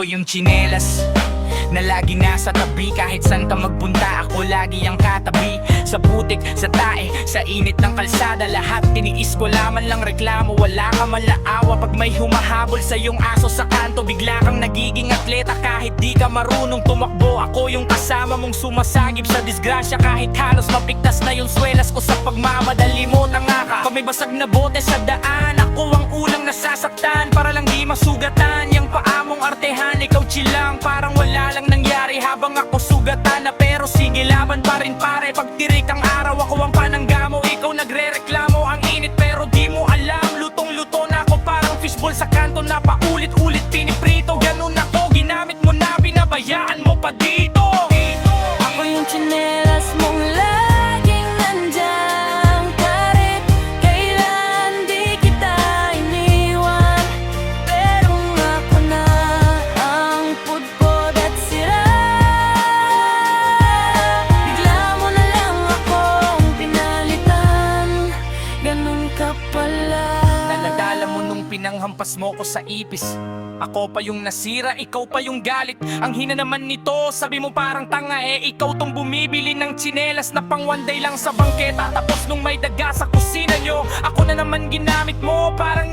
yung tsinelas na lagi nasa tabi. Kahit saan ka magpunta, ako lagi ang katabi. Sa putik, sa tae, sa init ng kalsada, lahat tiniis ko, laman lang reklamo. Wala ka malaawa pag may humahabol sa iyong aso sa kanto. Bigla kang nagiging atleta kahit di ka marunong tumakbo. Ako yung kasama mong sumasagip sa disgrasya, kahit halos mapiktas na yung swelas ko sa pagmamadali mo. Tanga ka pag may basag na bote sa daan, ako ang unang nasasaktan. Para lang di masugatan yung paa mong artehan, ikaw chill lang, parang wala lang nangyari habang ako sugatan na. Pero sige, laban pa rin pare. Pag tirik ang araw, ako ang pananggamo. Ikaw nagre-reklamo, ang init pero di mo alam. Lutong-luto na ako parang fishball sa kanto na paulit-ulit piniprito. Ganun ako, ginamit mo na, binabayaan mo pa dito. Ako yung tsinelas mong laging nandyan, kahit kailan di kita iniwan. Pero ako na ang pudpod at sira. Bigla mo na lang akong pinalitan, ganun ka pala. Daladala mo nung pinanghampas mo ko sa ipis. Ako pa yung nasira, ikaw pa yung galit. Ang hina naman nito, sabi mo parang tanga. Ikaw tong bumibili ng tsinelas na pang one day lang sa bangketa. Tapos nung may daga sa kusina nyo, ako na naman ginamit mo. Parang